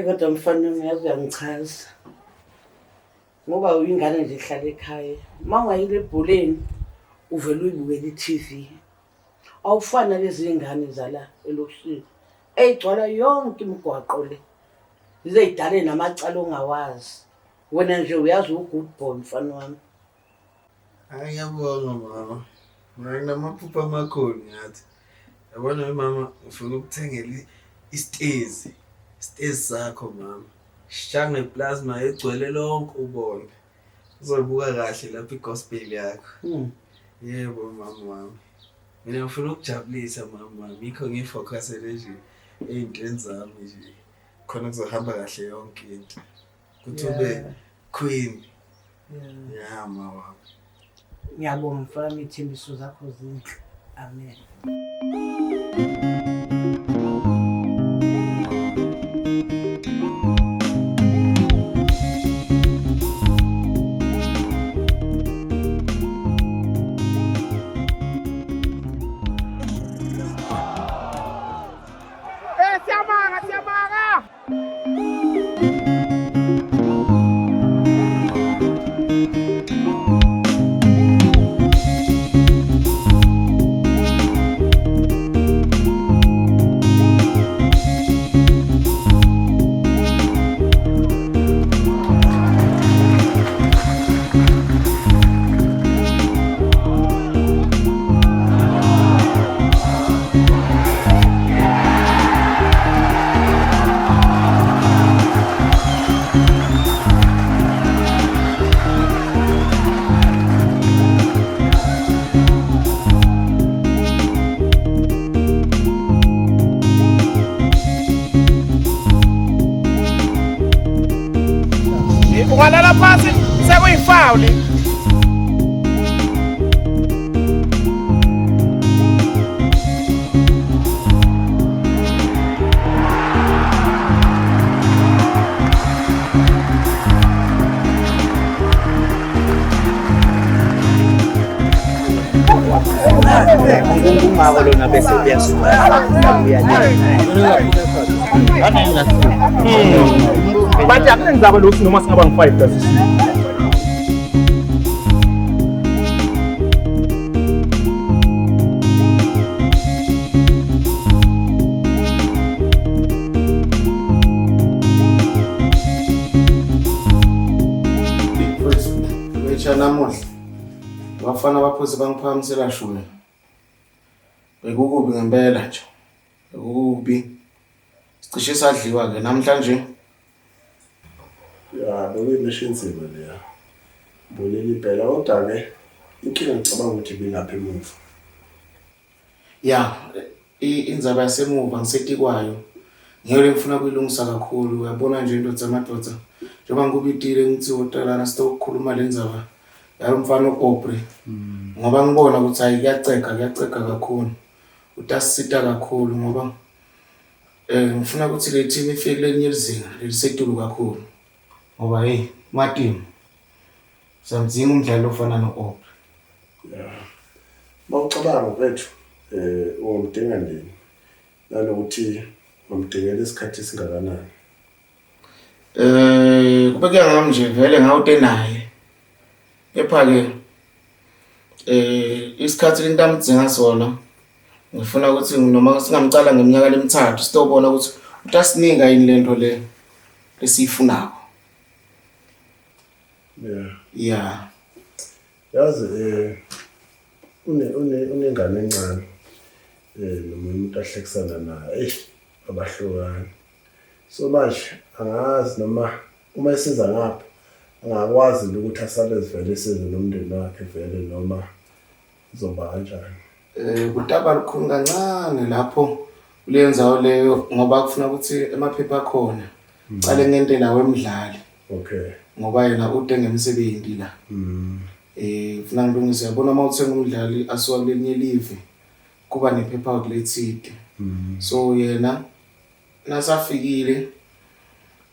kodwa mfana uyazi uyangichaza. Ngoba uyingane nje ehlala ekhaya. Uma ungayile ebholeni uvela uyibukela i-TV. Awufani nalezi ngane zala elokishini. Eyigcwala yonke imigwaqo le. Zizeyidale namacala ongawazi. Wena nje uyazi u-good boy mfana wami. Ngiyabonga mama. Mina nginamaphupho amakhulu ngathi. Yabona mama ufuna ukuthengela isitezi. Isitezi sakho mama. Shange plasma egcwele lonke ubone. Uzobuka kahle lapha igospel yakho. Yebo mama. Mina ngifuna ukujabulisa mama. Mikho ngifocusele nje ey'ntweni zami nje. Khona kuzohamba kahle yonke into. Kuthi ube queen. Yeah mama. Ngiyabonga mfana ithembiso zakho zinhle. Amen. Ungalala phansi sekuyifawuli. Ngumama lona bese uyasuka Bathi akunenzaba lokhu noma singaba ngi5 kasi. Namuhla bafana baphuze bangiphakamisela shule. Bekukubi ngempela nje. Bekukubi. Sicishe sadliwa ke namhlanje. Ya, bekuyimishini leya. Bolile impela kodwa ke inkinga ngicabanga ukuthi bilapha emuva. Ya, inzaba yasemuva ngisetikwayo. Ngiyole ngifuna kuyilungisa kakhulu. Uyabona nje into zamadoda. Njengoba ngikubitile ngithi utalana sitokukhuluma lenzaba. Yalo mfana uOpre. Ngoba ngibona ukuthi hayi kuyaceka kakhulu. Utasisita kakhulu ngoba ngifuna ukuthi le team ifike kwelinye izinga lelisetulu kakhulu. Ngoba hey, Martin. Samdinga umdlalo ofana noOpre. Ya. Bawucabanga mfethu umdinga ndini. Nalokuthi umdingela isikhathi singakanani. Kubeke ngami nje vele ngawute naye. Kepha ke isikhathi lentamdzinga sona ngifuna ukuthi noma singamcala ngeminyaka lemithathu sitobona ukuthi utasinika yini lento le lesifunako. Yeah. Yazi unengane encane noma umuntu ahlekisana naye abahlukani. So manje angazi noma uma esiza ngapha angakwazi ukuthi asale sivele isize nomndeni wakhe vele noma zoba kanjani. Kutaba lukhulu kancane lapho ulenzayo leyo ngoba kufuna ukuthi emaphepha akhona cale ngente lawe emdlali. Okay. Ngoba yena ude ngemsebenzi la. Ufuna ngilungise yabona uma uthenga umdlali asuka kulelinye live kuba nephepha kulethide. So yena nasafikile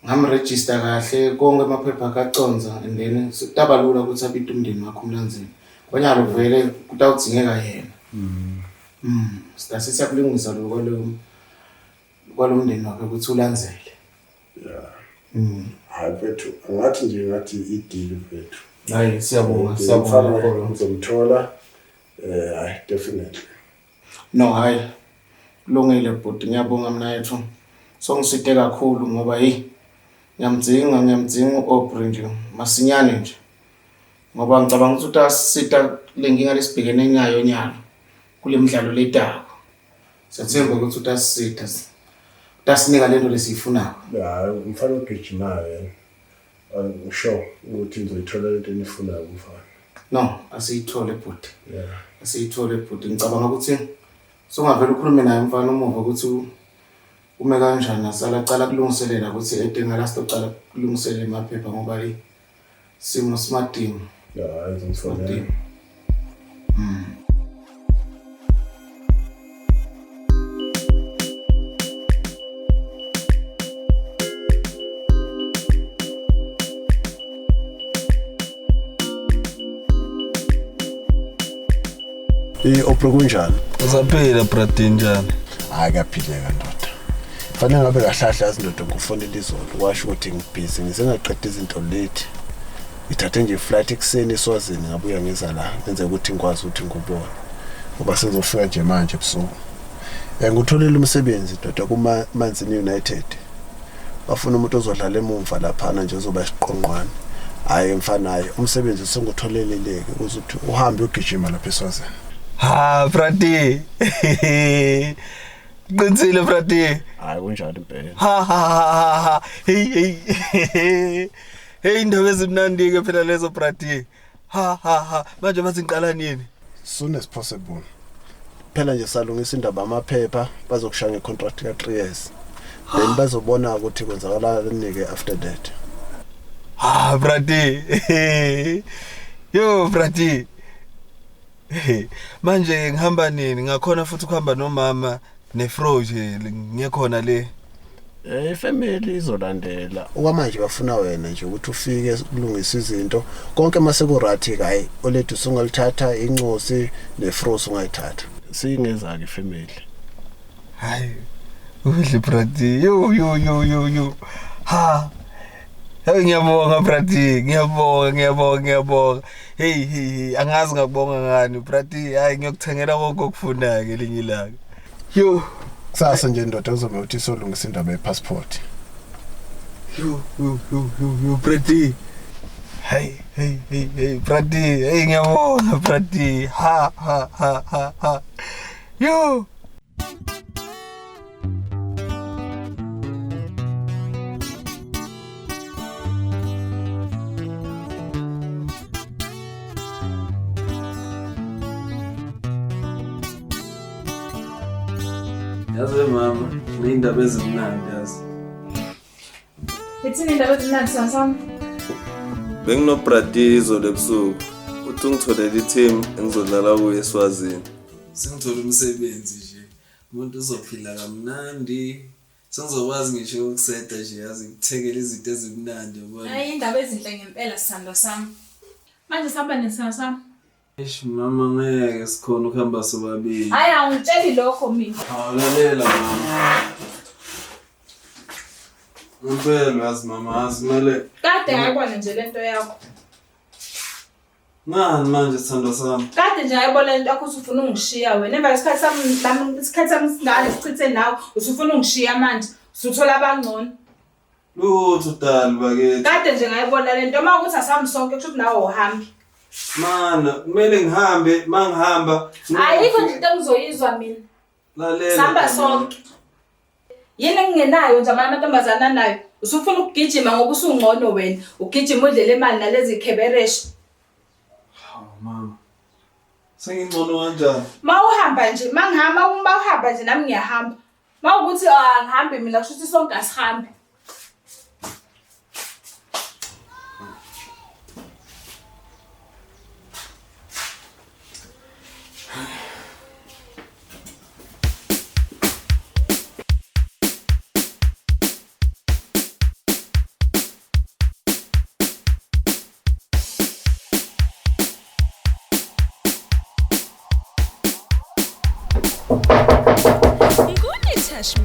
ngamregister kahle konke amaphepha akaconza and then kutaba lula ukuthi abide umndeni wakhe umlandzeli. Kwanyalo vele kutawudzingeka yena. Sitase siyakulungisa lo kwalo mndeni wakhe ukuthi ulandzele. Hayi mfethu, angathi nje ngathi idili mfethu. Hayi siyabonga ngizomthola hayi definitely. No hayi kulungile bhuti ngiyabonga mina yethu. Songiside kakhulu ngoba ngiyamdzinga u-Aubrey nje masinyane nje. Ngoba ngicabanga ukuthi asisita lenkinga lesibhekene nayo nyalo kule midlalo letako. Siyathemba ukuthi utasisita. Tasinika lento lesiyifunayo. Ya umfana ogijimayo ngisho ukuthi ngizoyithola lento enifunayo umfana. No, asiyithole bhuti. Asiyithole bhuti. Ngicabanga ukuthi songavela ukhulume naye umfana umuva ukuthi ume kanjani asala aqala kulungiselela ukuthi edinga last oqala kulungiselela emaphepha ngoba simo simadingo. Ya izomfonela. Opro kunjani? Usaphila brati njani? Hayi kaphileka ndoda. Fanele ngabe kahlahla azindoda ngokufonela izolo washo ukuthi ngibhizi ngisengaqeda izinto late. Ngithathe nje flight ekseni eSwazini ngabuya ngiza la ngenze ukuthi ngikwazi ukuthi ngikubone. Ngoba sezofika nje manje ebusuku. Ngitholile umsebenzi ndoda kuma Manzini United. Bafuna umuntu ozodlala emumva lapha nje ozoba isiqonqwane. Hayi mfanayo umsebenzi sengutholeleleke ukuthi uhambe ugijima lapha eSwazini. Ha brati. Qinisile brati. Hayi kunjalo impela. Ha. Hey. Hey indaba ezimnandi ke phela lezo brati. Ha. Manje bathi ngiqala nini? Soon as possible. Phela nje salungisa indaba amaphepha bazokushaya ngecontract ka 3 years. Then bazobona ukuthi kwenzakala nike after that. Ha brati. Yo brati. Manje ngihamba nini? Ngakhona futhi ukuhamba nomama neFro nje ngiyekhona le. Family izolandela. Okwamanje bafuna wena nje ukuthi ufike kulungisa izinto. Konke mase kurathi hayi olethu singalithatha incosi neFro singayithatha. Singeza ke family. Hayi. Uhle brati. Yo. Ha. Hey ngiyabonga brati, ngiyabonga. Hey, angazi ngakubonga ngani brati. Hayi ngiyokuthengela konke okufunayo ngelinye ilanga. Yo, kusasa nje ndoda uzobe uthi solungisa indaba yepassport. Yo brati. Hey brati. Hey ngiyabonga brati. Ha. Yo. Yazi mama, indaba ezimnandi yazi. Ithini indaba ezimnandi sasami? Benginobrati izolo ebusuku. Uthi ngitholele i-team engizodlala kuyo eSwazini. Sengithola umsebenzi nje. Umuntu uzophila kamnandi. Sengizokwazi ngisho ukuseta nje yazi ngithekele izinto ezimnandi yabona. Hayi indaba ezinhle ngempela sisando sami. Manje sihamba nesasami. Eish mama ngeke sikhona ukuhamba sobabili. Hayi angitsheli lokho mina. Awulalela mama. Ngempela yazi mama azimele. Kade ngayibona nje lento yakho. Ngani manje sithando sami? Kade nje ngayibona lento yakho usufuna ungishiya wena. Emva isikhathi sami singale sichithe nawe usufuna ungishiya manje. Usuthola abangcono. Lutho dali bakithi. Kade nje ngayibona lento makuthi asami sonke kusho nawe uhambi. Mana, kumele ngihambe, mangihamba. Ayikho nje into engizoyizwa mina. Lalela. Samba sonke. Yini engingenayo nje amantombazana nayo. Usufuna ukugijima ngoba usungcono wena. Ugijima udlela imali nalezi khebereshi. Hawu mama. Sengingcono kanjani? Mawuhamba nje, mawuhamba nje nami ngiyahamba. Mawukuthi ngihambe mina kusho ukuthi sonke asihambe.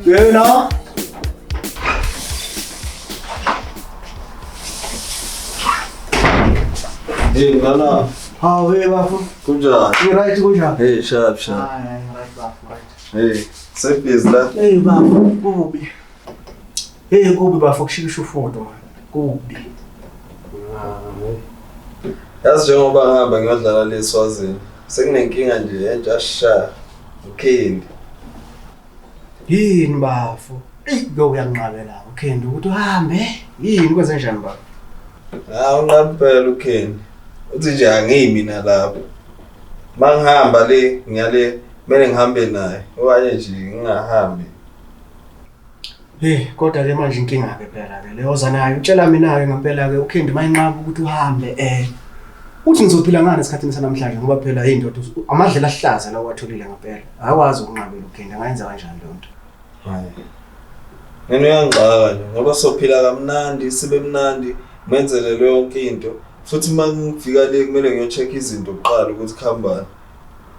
Yena. Hey ngana, Hawu hey bafo. kunjani? Right kunjani? Hey sharp sharp. Hayi right bafo right. Hey, sebhizi la. Hey bafo kubi. Hey kubi bafo kushikisha ufoto man. Kubi. Yazi njengoba ngihamba ngiyodlala leSwazini. Sekunenkinga nje entsha sha. Ukhindi. Yini bafo? Lo uyanginqabela uKendi ukuthi uhambe. Yini kwenze njani bafo? Unqaphela uKendi. Uthi nje angimi mina lapho. Mangihamba le ngiyale kumele ngihambe naye. Okanye nje ngingahambi. Hey kodwa ke manje inkinga ke phela ke leyo zanayo utshela mina ke ngempela ke uKendi mayinqaba ukuthi uhambe uthi ngizophila ngani esikhathini sanamhlanje ngoba phela indoda amadlela ahlaza la watholile ngempela. Akwazi ukunqabela uKendi angayenza kanjani le nto? Hayi. Mina uyangixaka nje ngoba sophila kamnandi sibe mnandi menzele yonke into futhi mangifika le kumele ngiyo-check izinto kuqala ukuthi khambani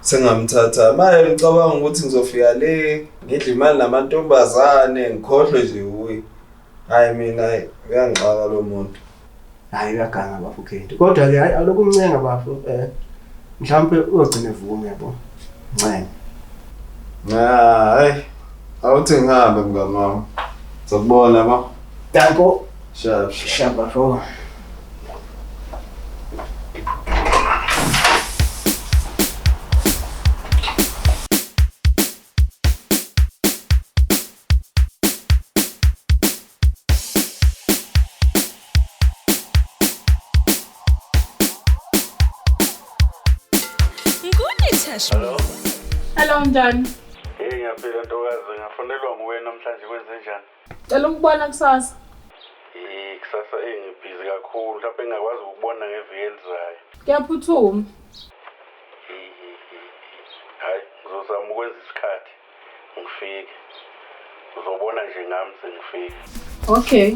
sengamthatha manje ngicabanga ukuthi ngizofika le ngidle imali namantombazane ngikhohlwe nje uyi hayi mina uyangixaka lo muntu. Hayi uyaganga bafo uKendi kodwa ke hayi alokhu umncenga bafo mhlawumbe uyogcina evume yabo ncane. Hayi awuthi ngihambe mngani wami ngizokubona ma. Danko Sharp. bafo. Hello njani? Hey ngiyaphila ntokazi ngafonelwa nguwe namhlanje kwenze njani? Cela ukubona kusasa. Kusasa ngibhizi kakhulu mhlawumbe ngingakwazi ukubona ngeviki elizayo. Kuyaphuthuma. Hayi ngizozama ukwenza isikhathi ngifike. Uzobona nje ngami sengifike. Okay.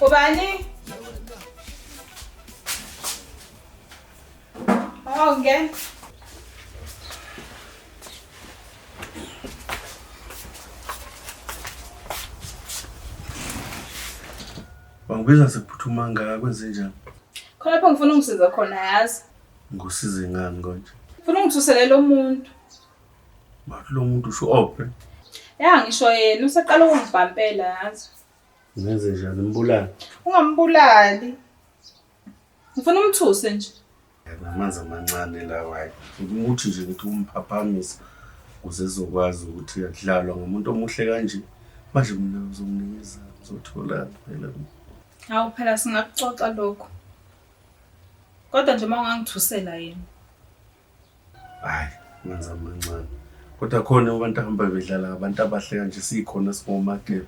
Ubani? Okay. Bangibiza sekuphuthuma ngaka kwenze njani? Khona lapho ngifuna ungisiza khona yazi. Ngosize ngani konje? Ngifuna ungithusele lo muntu. Bathi lo muntu usho ophe? Ya ngisho yena usaqala ukungibhampela yazi. Ngenze njani mbulala? Ungambulali. Ngifuna umthuse nje. Namanzi amancane lawa hayi. Ukuthi nje ukuthi umphaphamisa ukuze ezokwazi ukuthi yadlalwa ngomuntu omuhle kanje. Manje mina ngizomnikeza ngizothola phela. Hawu phela singakuxoxa lokho. Kodwa nje mawungangithusela yena. Hayi, manzi amancane. Kodwa khona abantu ahamba bedlala abantu abahle kanje sikhona singomakeba.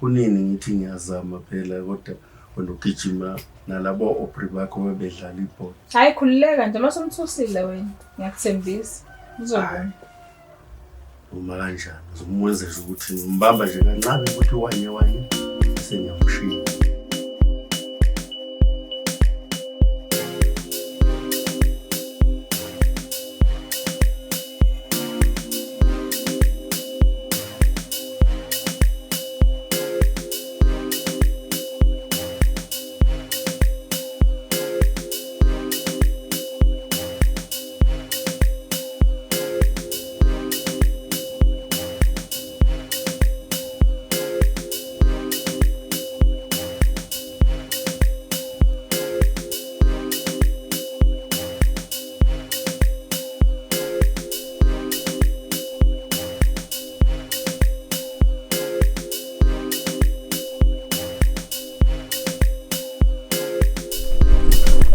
Kunini ngithi ngiyazama phela kodwa wena ugijima nalabo opri bakho bebedlala ibhola. Hayi khulileka nje masomthusile wena. Ngiyakuthembisa. Uzobona. Uma kanjani ngizomwenza nje ukuthi ngimbamba nje kancane ukuthi wanye sengiyamshiya.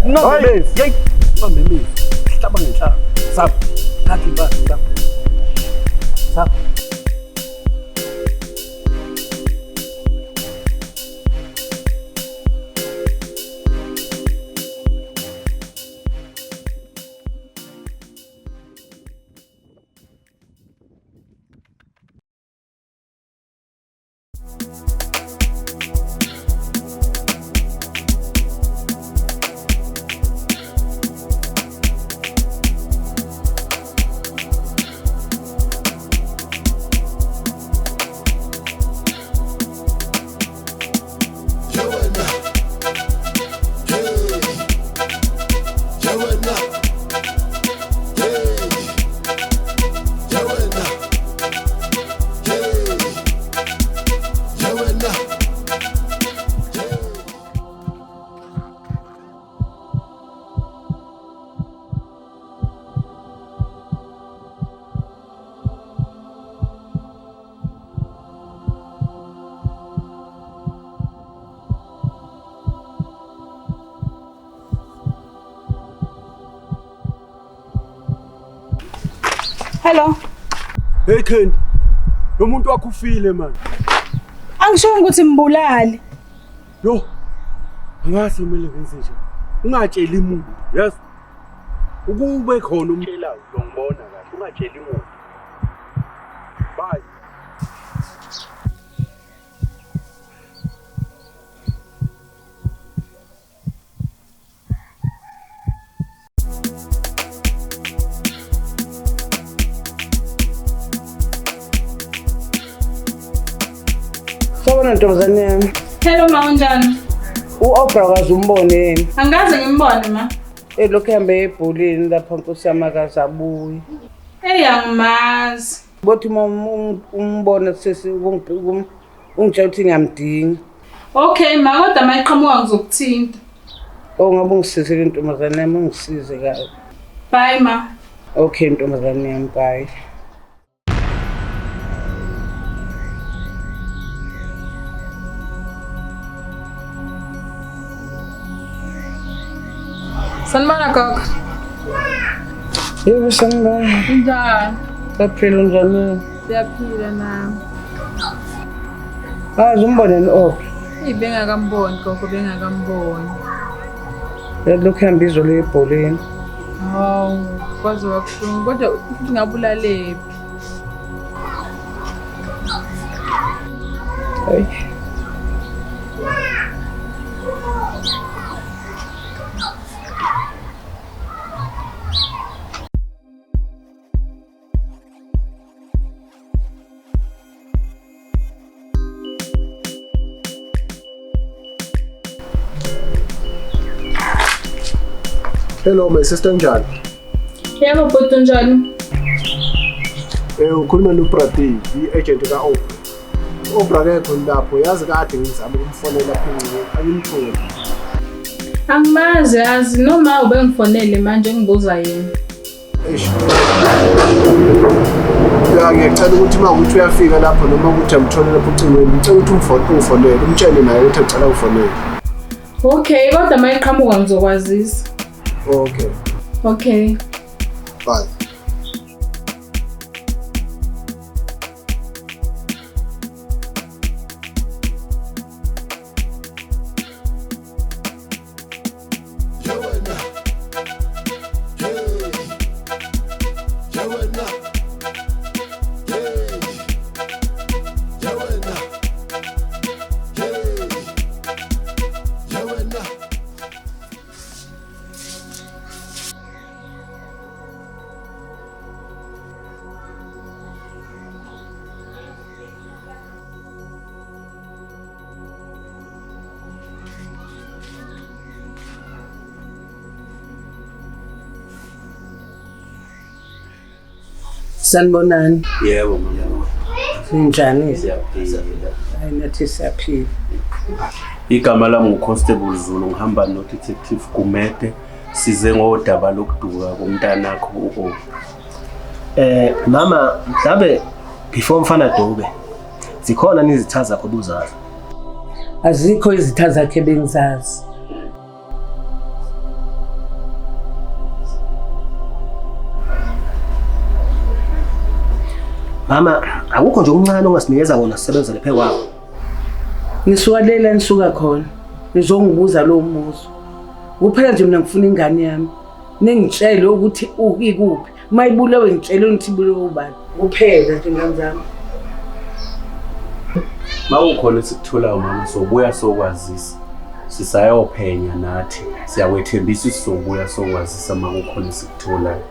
No, Memes. Yay. No, Memes. Hlaba ngenhlaba. Sap. Thatha ibasi, sap. Sap. Hello. Hey Kendi, lo muntu wakho ufile man. Angisho ukuthi mbulali. Yo, angazi kumele ngenze nje. Ungatsheli umuntu, yes. Ukube khona umtshelayo uyongibona kahle, ungatsheli umuntu. Bye. Sawubona ntombazane yami. Hello ma, unjani? U-Oprah akaze umbone yini? Angaze ngimbone ma. Elokhu ehambe ebholeni lapha Nkosi yamakazi abuye. Angimazi. Bothi uma umbona ungitshela ukuthi ngiyamdinga. Okay ma, kodwa mayiqhamuka ngizokuthinta. Oh ngabe ungisizile ntombazane yami, ungisize kahle. Bye ma. Okay ntombazane yami, bye. Sanibona gogo. Yebo sanibona. Njani? Saphila njani? Siyaphila nami. Umbone no-Oprah. Bengakamboni gogo, bengakamboni. Elokhu ehambe izolo ebholeni. Hawu, kwaze wakuhlungu. Kodwa uthi ngabulalephi? Hayi. Hello my sister njani? Yebo bhuti, unjani? Ukhuluma noPradeep, i-agent ka-Oprah. Oprah akekho lapho, yazi kade ngizama ukumfonela lapho engcingweni, angimtholi. Angimazi yazi, noma ubengifonele manje ngibuza yena. Eish. Ngiyacela ukuthi uma ukuthi uyafika lapho noma ukuthi amthole lapho ucingweni, ngicela ukuthi umfonele, umtshele naye ukuthi acela ufonele. Okay, kodwa mayiqhamuka ngizokwazisa. Okay. Okay. Bye. Sanibonani. Yebo mama. Sinjani? Siyaphila. Hayi nathi siyaphila. Igama lami nguConstable Zulu, ngihamba noDetective Gumede. Size ngodaba lokuduka komntanakho uOprah. Mama, mhlabe before mfana Dube zikhona nizitha zakho buzazi? Azikho izitha zakhe bengizazi. Mama, akukho nje umncane ongasinikeza wona sisebenza lephe kwakho. Ngisuka lela nisuka khona. Ngizongibuza lo muzo. Kuphela nje mina ngifuna ingane yami. Ningitshele ukuthi ikuphi. Mayibulewe ngitshele ukuthi ibulewe ubani. Kuphela nje ngizama. Mawukhona sikutholayo mama, sobuya sokwazisa. Sisayophenya nathi. Siyakwethembisa sizobuya sokwazisa mawukhona sikutholayo.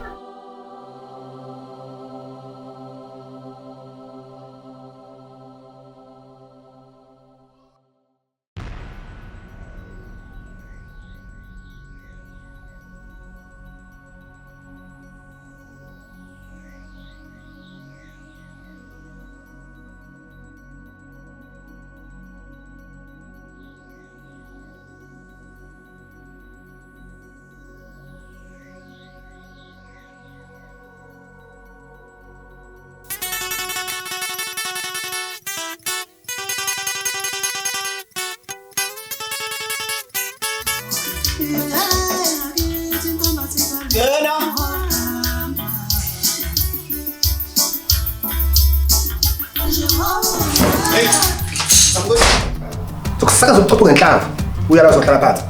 Ngena. Hey. Sambuza. Sokusakaza ubuchopho ngenhlanga. Uyala uzohlala phansi.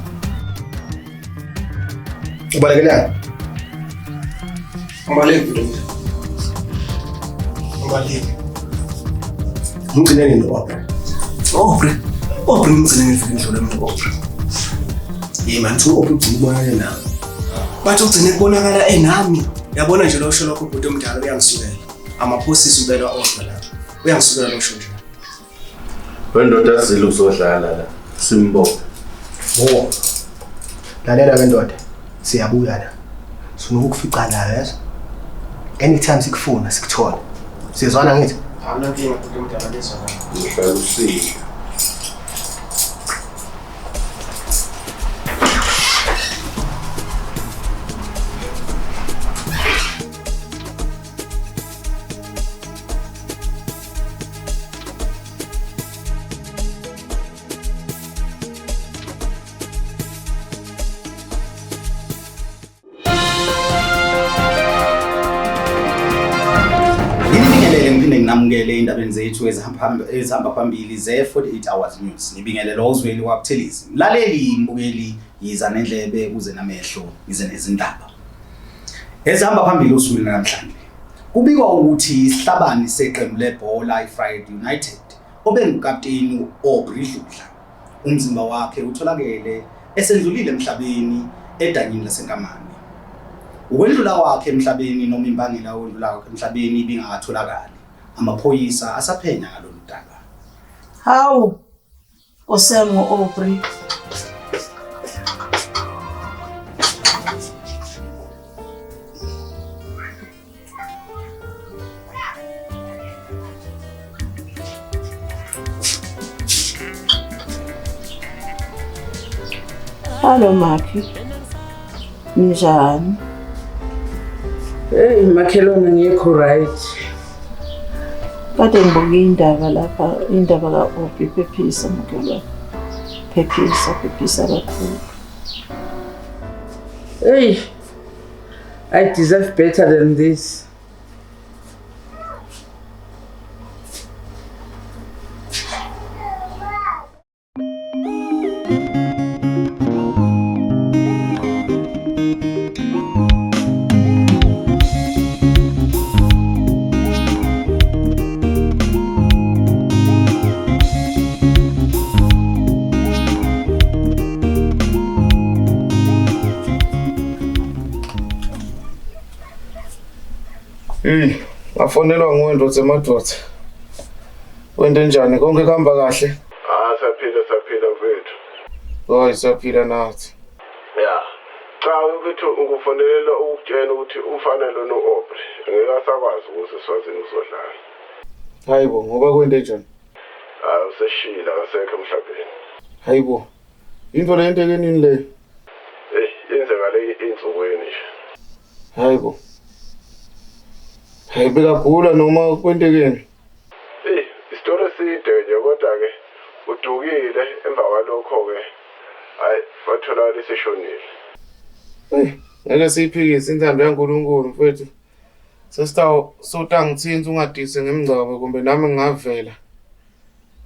Ubalekelana. Ubaleki. Mungcine nini Aubrey? Aubrey mungcine ngifike ngidlule umuntu Aubrey. Man, so Aubrey ubonakala nami. Bathi ugcine kubonakala enami. Yabona nje lo sho lokho ubhuti omdala uyangisukela. Amaphosisi ubelwa Aubrey la. Uyangisukela lo sho nje. Wendoda asile uzodlala la. Simbophe. Wo. Lalela ke ndoda. Siyabuya la. Sifuna ukufica la yazi. Anytime sikufuna sikuthola. Sizwana ngithi? Anankinga ubhuti omdala lesona. Ngihlala usile. Nginamukele indabeni zethu ezihamba phambili ze-48 hours news. Ngibingelele ozweli waButhelezi. Mlaleli mbukeli yiza nendlebe uze namehlo ize nezindaba. Ezihamba phambili usuku namhlanje. Kubikwa ukuthi isihlabani seqembu lebhola iFriday United obengukapteni Aubrey Dludla. Umzimba wakhe utholakele esendlulile emhlabeni edanyini laseNkamane. Ukwendlula kwakhe emhlabeni noma imbangela yokwendlula kwakhe emhlabeni ibingatholakali. Amaphoyisa asaphenya ngalolu daba. Hawu Osemo Aubrey. Hello Maki. Njani? Hey makhelwane ngikho right. Kade ngibuka indaba lapha, indaba ka-Aubrey Phephisa mkhulu. Phephisa kakhulu. Hey, I deserve better than this. Ngafonelwa nguwendo semadoda. Wende njani? Konke kuhamba kahle? Saphila mfethu. Hayi saphila nathi. Ya. Cha ukuthi ukufonela ukutshena ukuthi ufanele noAubrey. Ngeke asakwazi ukuthi siwazini uzodlala. Hayibo, ngoba kwende njani? Useshila akasekho emhlabeni. Hayibo. Into le entekenini le. Yenzeka le insukwini nje. Hayibo. Hayi bekagula noma kwentekeni? Isitori eside nje kodwa ke udukile emva kwalokho ke hayi wathola leseshonile. Ngeke siyiphikise intando yaNkulunkulu mfethu. Sesitawo sotangithinza ungadise ngemingcwabo kumbe nami ngingavela.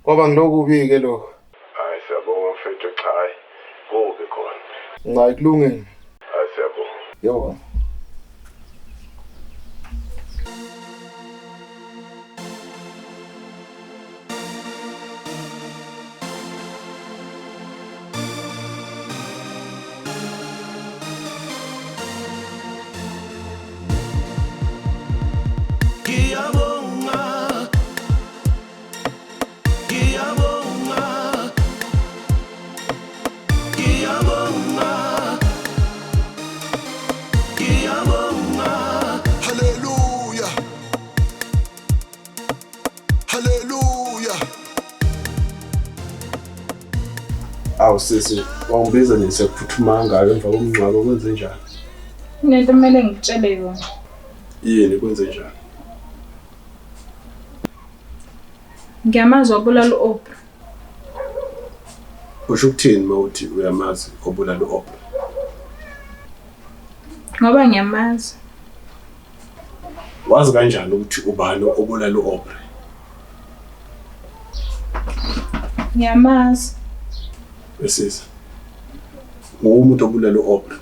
Kwaba ngilokubi ke lo. Hayi siyabonga mfethu cha hayi kubi khona. Ngayi kulungile. Hayi siyabonga. Yebo. Awu sisi, wangibiza nje sekuphuthuma ngalo emva komngcwabo kwenze njani? Kunento kumele ngikutshele yona. Yini kwenze njani? Ngiyamazi wabulala uAubrey. Usho ukuthini mawuthi uyamazi obulala uAubrey? Ngoba ngiyamazi. Wazi kanjani ukuthi ubani obulala u-Aubrey? Ngiyamazi. Besisa. Umuntu obulala u-Aubrey.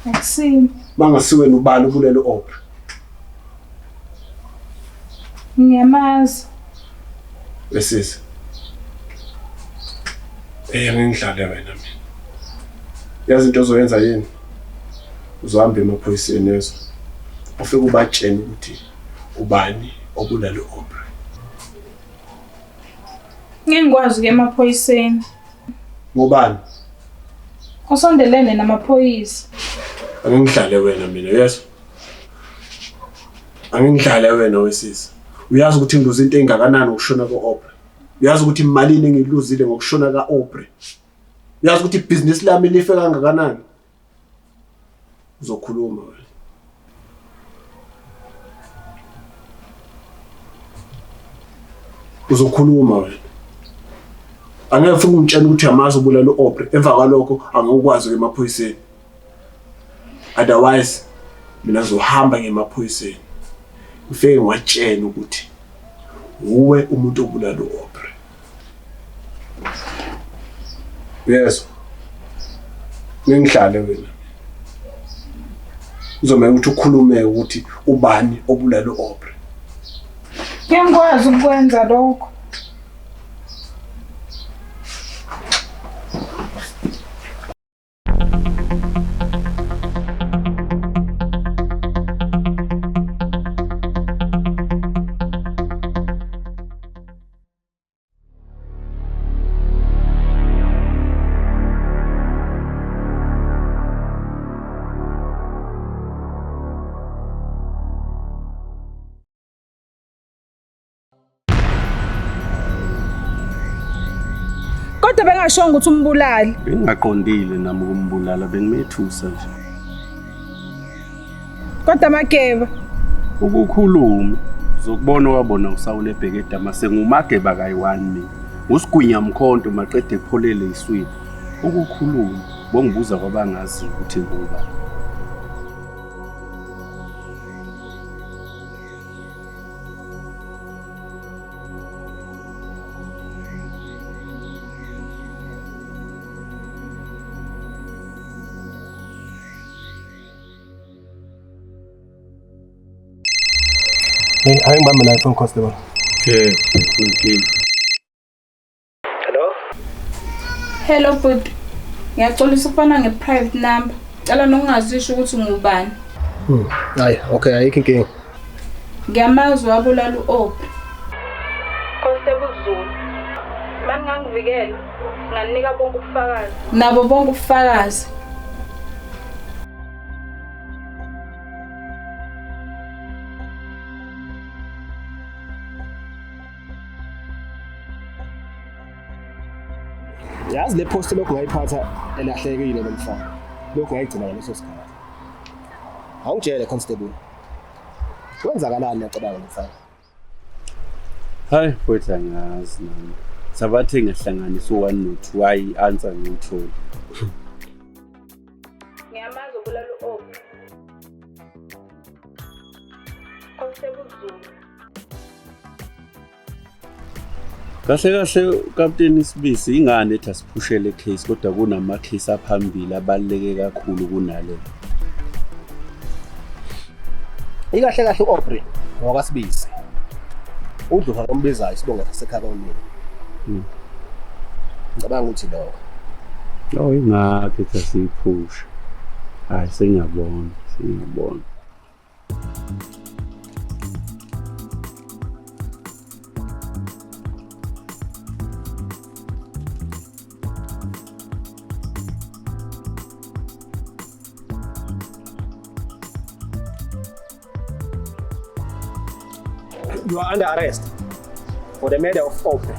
Akusini. Bangasiwe ubani obulala u-Aubrey? Ngiyamazi. Besisa. Ngingidlale wena mina. Yazi into ozoyenza yini? Uzohamba emaphoyiseni yezo. Ufike ubatshene ukuthi ubani obulala u-Aubrey. Ngingikwazi ke emaphoyiseni. Ngubani? Usondelene namaphoyisa. Angingidlale wena mina, yes. Angingidlale wena wesisa. Uyazi ukuthi ngiluze into engakanani ngokushona kwa-Aubrey. Uyazi ukuthi imalini engiluzile ngokushona ka-Aubrey. Uyazi ukuthi ibhizinisi lami life kangakanani. Uzokhuluma wena. Uzokhuluma wena. Angeke ufike ungitshela ukuthi uyamazi ubulala u-Aubrey. Emva kwalokho angikwazi emaphoyiseni. Otherwise mina ngizohamba ngemaphoyiseni. Ufike ngiwatshela ukuthi uwe umuntu obulala u-Aubrey. Yes. Ngingidlale wena. Uzomela ukuthi ukhulume ukuthi ubani obulala u-Aubrey. Ngiyakwazi ukwenza lokho. Kodwa bengashongo ukuthi umbulali. Bengaqondile nami ukumbulala, bengimethusa nje. Kodwa Mageba Ukukhuluma uzokubona wabona usawule ebhekeda mase ngumageba kayi1 mina. Usigwinya mkhonto maqede epholele iswini. Ukukhuluma bongibuza kwabangazi ukuthi ngubani. Hayi ngibambe la phone constable. Okay. Hello? Hello bud. Ngiyaxolisa ukufana ngeprivate number. Cela nokungazisho ukuthi ngubani. Hayi, okay, ayikho inkinga. Ngiyamazi wabulala u-Aubrey. Constable Zulu. Manje ngangivikela. Nganika bonke ubufakazi. Nabo bonke ubufakazi. Yazi le post lokho ngayiphatha elahlekile lomfana. Lokho ngayigcina ngaleso sikhathi. Awungitshele constable. Kwenzakalani ngiyacabanga mfana? Hayi, futhi angazi nami. Sabathe ngehlanganisa u1 no2 hayi answer ngiyitholi. Ngiyamazi ubulala u-Aubrey. Constable Zulu. Kahle Captain Sibisi ingane ethi asiphushele case kodwa kunama case aphambili abaleke kakhulu kunale. Ikahle u-Aubrey ngokwasibisi. Udluka ombizayo sibonga sasekhawini. Ngicabanga ukuthi lo. Ingakho ethi asiphushe. Hayi sengiyabona. You are under arrest for the murder of Aubrey.